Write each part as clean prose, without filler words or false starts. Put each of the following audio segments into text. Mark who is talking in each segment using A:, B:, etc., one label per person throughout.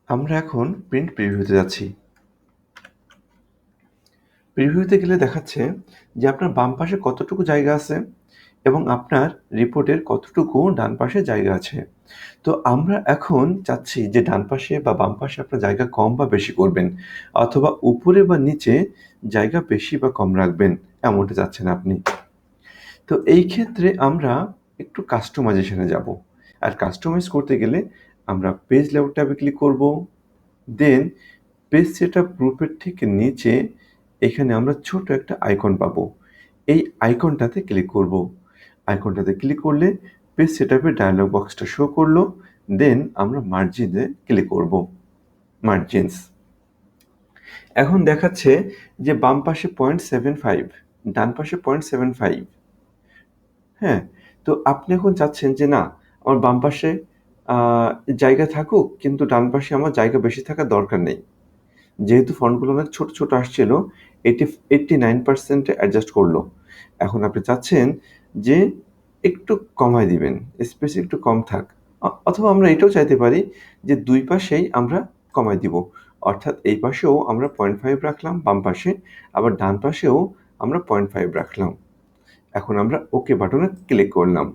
A: আমরা এখন প্রিন্ট প্রিভিউতে যাচ্ছি। প্রিভিউতে গেলে দেখাচ্ছে যে আপনার বাম পাশে কতটুকু জায়গা আছে এবং আপনার রিপোর্টের কতটুকু ডান পাশে জায়গা আছে। তো আমরা এখন চাচ্ছি যে ডান পাশে বা বাম পাশে আপনার জায়গা কম বা বেশি করবেন, অথবা উপরে বা নিচে জায়গা বেশি বা কম রাখবেন, এমনটা চাচ্ছেন আপনি। তো এই ক্ষেত্রে আমরা একটু কাস্টমাইজেশনে যাব। আর কাস্টমাইজ করতে গেলে আমরা পেজ লেআউট ট্যাবে ক্লিক করব। দেন পেজ সেটআপ গ্রুপের ঠিক নিচে এখানে আমরা ছোট একটা আইকন পাবো। এই আইকনটাতে ক্লিক করব। আইকনটাতে ক্লিক করলে পেজ সেটআপের ডায়লগ বক্সটা শো করলো। দেন আমরা মার্জিনে ক্লিক করব, মার্জিনস। এখন দেখাচ্ছে যে বাম পাশে 0.75, ডান পাশে 0.75। হ্যাঁ, তো আপনি এখন চাচ্ছেন যে না, আমার বাম পাশে জায়গা থাকুক, কিন্তু ডান পাশে আমার জায়গা বেশি থাকার দরকার নেই। যেহেতু ফন্টগুলো অনেক ছোট ছোট আসছিল, 89% অ্যাডজাস্ট করলো। এখন আপনি চাচ্ছেন যে একটু কমায় দিবেন, স্পেস একটু কম থাক। অথবা আমরা এটাও চাইতে পারি যে দুই পাশেই আমরা কমায় দিব, অর্থাৎ এই পাশেও আমরা 0.5 রাখলাম বাম পাশে, আবার ডান পাশেও আমরা 0.5 রাখলাম। এখন আমরা ওকে বাটনে ক্লিক করলাম।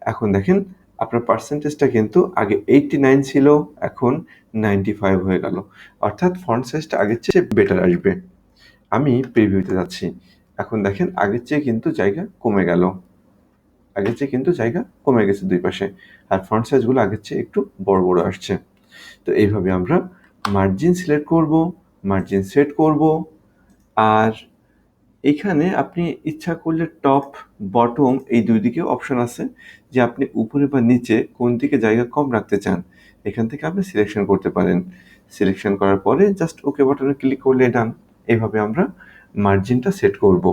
A: এখন দেখেন আপনার পার্সেন্টেজটা কিন্তু আগে 89 ছিল, এখন 95 হয়ে গেল, অর্থাৎ ফন্ট সাইজটা আগের চেয়ে বেটার আসবে। আমি প্রিভিউতে যাচ্ছি। এখন দেখেন আগের চেয়ে কিন্তু জায়গা কমে গেল, আগের চেয়ে কিন্তু জায়গা কমে গেছে দুই পাশে, আর ফন্ট সাইজগুলো আগের চেয়ে একটু বড় বড় আসছে। তো এইভাবে আমরা মার্জিন সিলেক্ট করব, মার্জিন সেট করব। আর এখানে আপনি ইচ্ছা করলে টপ, বটম এই দুই দিকে অপশন আছে, যে আপনি উপরে বা নিচে কোন দিকে জায়গা কম রাখতে চান, এখান থেকে আপনি সিলেকশন করতে পারেন। সিলেকশন করার পরে জাস্ট ওকে বাটনে ক্লিক করলে ডান। এইভাবে আমরা মার্জিনটা সেট করব।